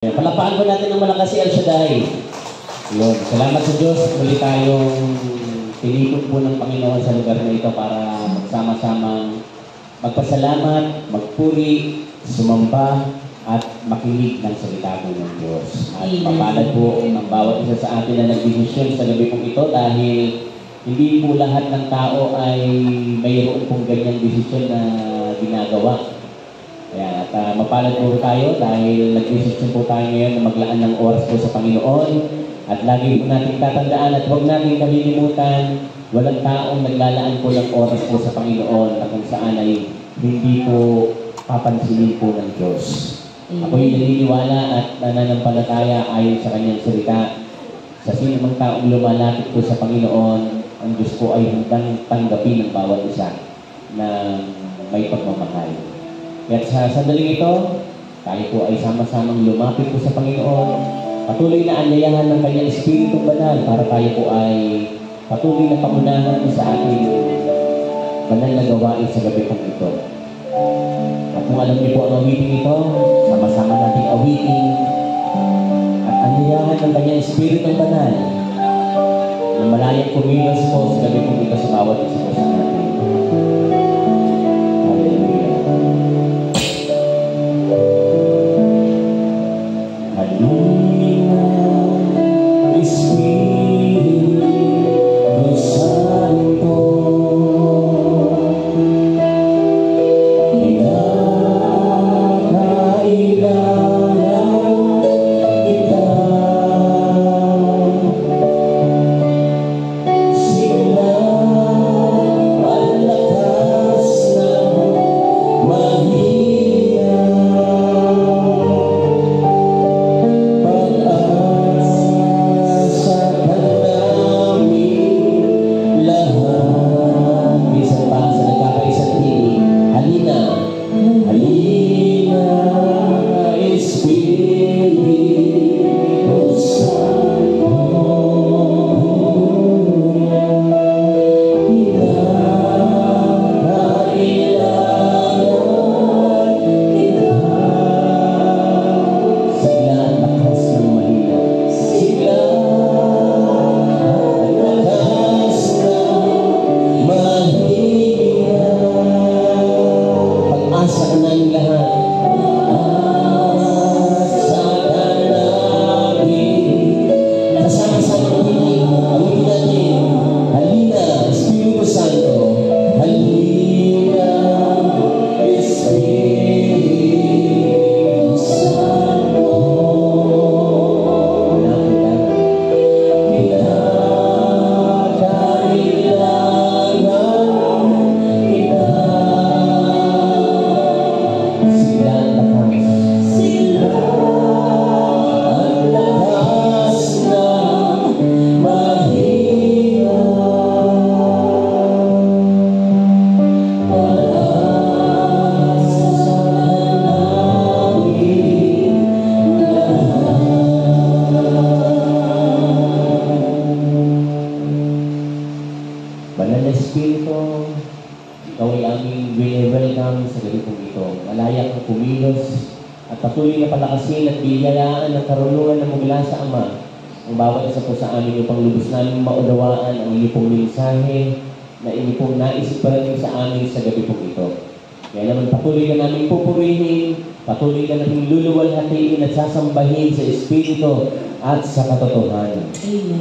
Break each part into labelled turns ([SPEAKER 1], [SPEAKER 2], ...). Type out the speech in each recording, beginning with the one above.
[SPEAKER 1] Palakpakan po natin ng malakas si El Shaddai. Yun. Salamat sa Diyos. Muli tayong pinipon po ng Panginoon sa lugar na ito para magsama-samang magpasalamat, magpuri, sumamba, at makinig ng salita po ng Diyos. At papalad po ng bawat isa sa atin na nagdesisyon sa gabi pong ito dahil hindi po lahat ng tao ay mayroon pong ganyang desisyon na ginagawa. Kaya at mapalad po tayo dahil nag-desisyon po tayo ngayon na maglaan ng oras po sa Panginoon at lagi po natin tatandaan at huwag natin kalilimutan walang taong naglalaan po ng oras po sa Panginoon na kung saan ay hindi po papansinin po ng Diyos. Ako'y naniniwala at nananampalataya ayon sa kanyang salita. Sa sino mang taong lumalapit po sa Panginoon, ang Diyos po ay handang tanggapin ng bawat isa na may pagmamahal. Kaya sa sandaling ito, tayo po ay sama-samang lumapit po sa Panginoon. Patuloy na anyayahan ng kanyang Espiritu Banal para tayo po ay patuloy na pangunahan sa ating banal na gawain sa gabi pong ito. At kung alam niyo po ang awiting ito, sama-sama nating awiting at anyayahan ng kanyang Espiritu Banal na malayang kumilos po sa gabi pong ito sa bawat isa po sa atin. Patuloy na palakasin at biyalaan ng karunungan na mula sa Ama ang bawat isa po sa amin upang lubos namin maunawaan ang inyo pong mensahe na inyo pong naisip pa rin sa amin sa gabi pong ito. Kaya naman patuloy ka namin pupurihin, patuloy ka namin luluwalhatiin at sasambahin sa Espiritu at sa katotohanan.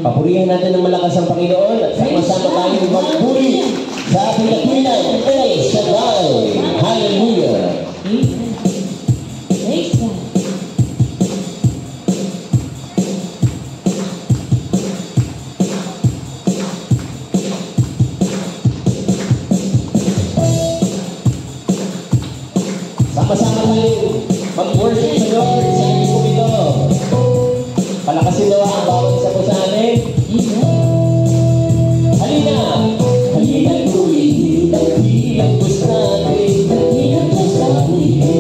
[SPEAKER 1] Papurihan natin ng malakas ang Panginoon at sama-sama tayong magpuri sa ating lakilan, El Shaddai. Hallelujah! Sama-sama tayo mag-worship sa Lord sa gabi po ito. Palakasin daw ang bawat isa po sa amin. Halina! Halina tuloy, hindi ang Diyos natin. Hindi ang Diyos natin.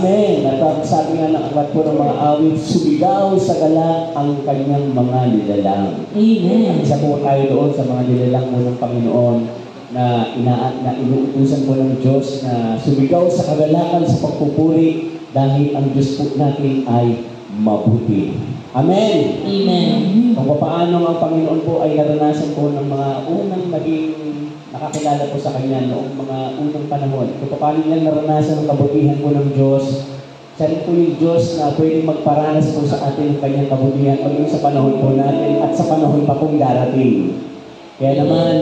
[SPEAKER 1] Amen. At sabi nga ng aklat po ng mga awit, sumigaw sa gala ang kanyang mga nilalang.
[SPEAKER 2] Amen.
[SPEAKER 1] Isa po tayo doon sa mga nilalang mo ng Panginoon na inuutusan po ng Diyos na sumigaw sa kagalakan sa pagpupuri dahil ang Diyos po natin ay mabuti. Amen.
[SPEAKER 2] Amen.
[SPEAKER 1] Kung paano ang Panginoon po ay naranasan po ng mga unang naging nakakilala po sa Kanya noong mga unang panahon. Kung paano nilang naranasan ang kabutihan po ng Diyos, siya rin po yung Diyos na pwedeng magparanas po sa atin ng Kanyang kabutihan maging sa panahon po natin at sa panahon pa pong darating. Kaya naman,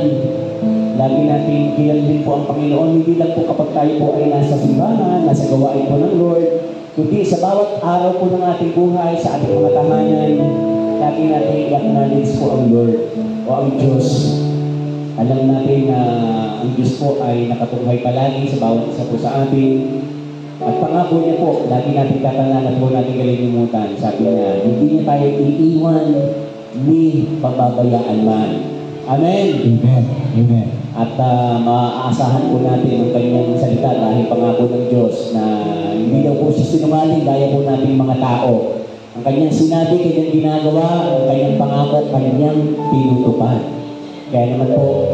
[SPEAKER 1] lagi natin kilalin po ang Panginoon, hindi lang po kapag tayo po ay nasa simbahan, nasa gawain po ng Lord, kundi sa bawat araw po ng ating buhay, sa ating mga tahanan, lagi natin i-acknowledge po ang Lord o ang Diyos. Alam natin na ang Diyos po ay nakatunghay palagi sa bawat isa po sa atin. At pangako niya po, lagi natin tatandaan at po natin kalilimutan. Sabi niya, hindi niya tayo iiwan ni pababayaan man. Amen?
[SPEAKER 3] Amen. Amen.
[SPEAKER 1] At maaasahan po natin ang kanyang salita dahil pangako ng Diyos na hindi daw po siya sinungaling gaya po nating mga tao. Ang kanyang sinabi, kanyang ginagawa, ang kanyang pangako, kanyang tinutupad. Kaya naman po,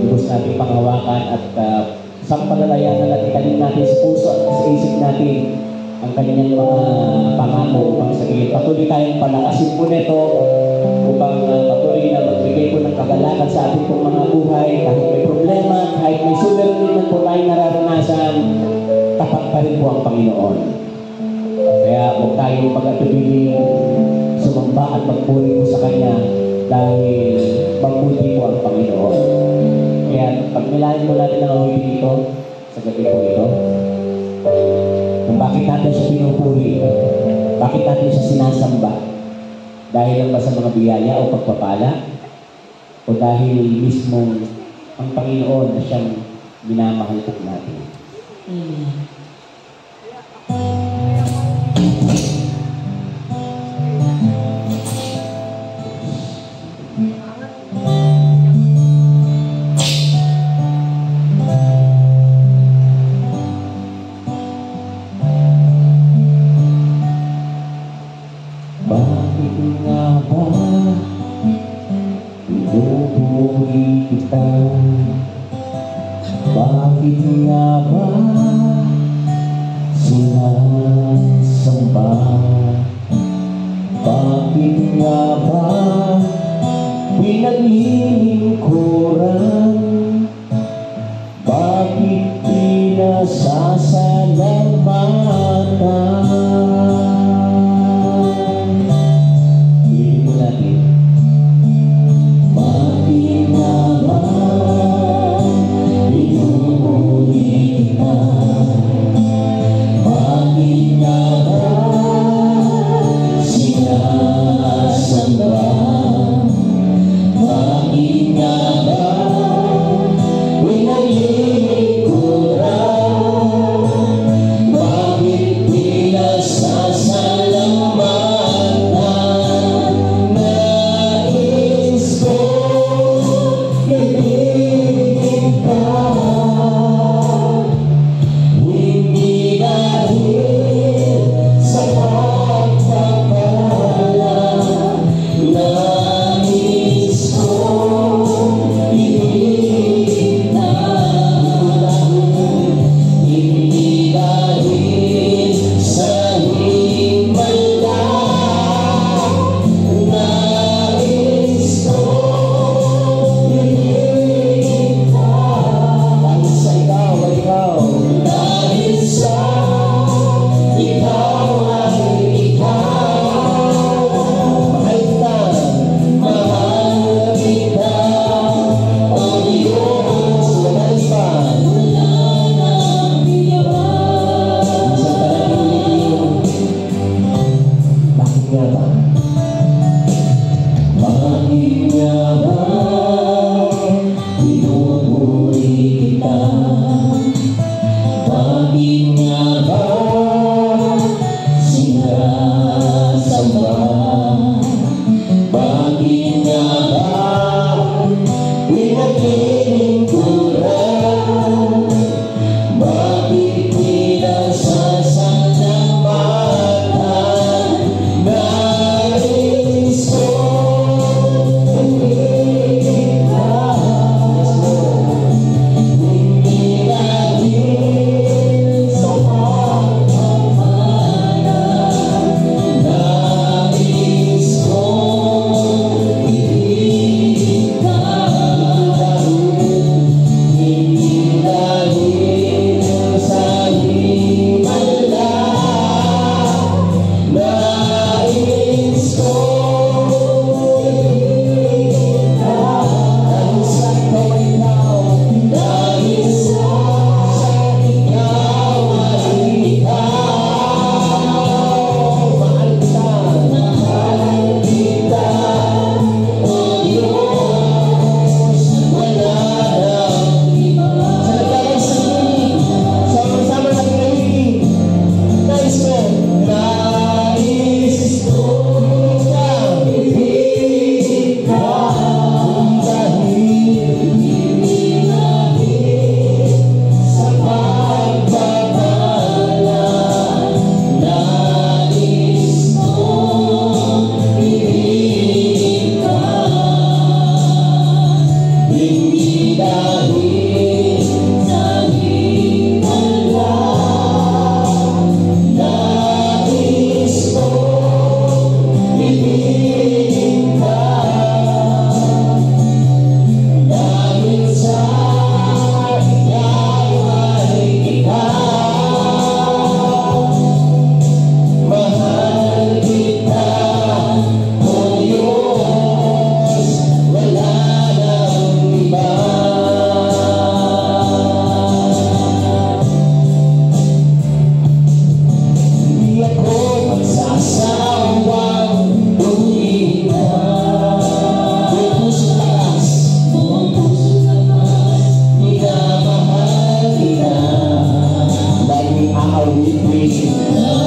[SPEAKER 1] lubos natin panghawakan at sampalalayan na itanim natin sa puso at sa isip natin ang kanyang mga pangako upang sabihin. Patuloy tayong palakasin po nito upang patuloy na magbigay po ng kagalakan sa ating pong mga buhay. Kahit may problema, kahit may suliranin po tayong nararanasan, tapat pa rin po ang Panginoon. Kaya huwag tayong pag-atubili, sumamba at magpuri po sa Kanya dahil mabuti po ang Panginoon. Kaya pagnilayan po natin ang awit dito sa gabi po ito, kung bakit natin siya pinupuri, bakit natin siya sinasamba, dahil lang ba sa mga biyaya o pagpapala, o dahil mismo ang Panginoon na siyang minamahal po natin.
[SPEAKER 2] Amen.
[SPEAKER 1] Bakit nga ba pinupuri kita? Bakit nga ba sinasamba? Bakit nga ba pinaglilingkuran? Bakit pinasasalamatan? Pili po natin. Bakit nga ba pinupuri kita? Bakit nga ba sinasamba? Bakit nga ba pinaglilingkuran? Bakit pinasasalamatan? Nais ko ibigin ka, hindi dahil sa pagpapala. Nais ko ibigin ka, hindi dahil sa himala. Nais ko ibigin ka, dahil sa ikaw ay ikaw. Dahil sa ikaw ay ikaw. Mahal kita, mahal kita. O Diyos, mahal pa. Minsan talagang bakit nga ba? Bakit nga ba pinupuri kita? Bakit nga ba sinasamba? Bakit nga ba pinaglilingkuran? Bakit pinasasalamatan? awitin.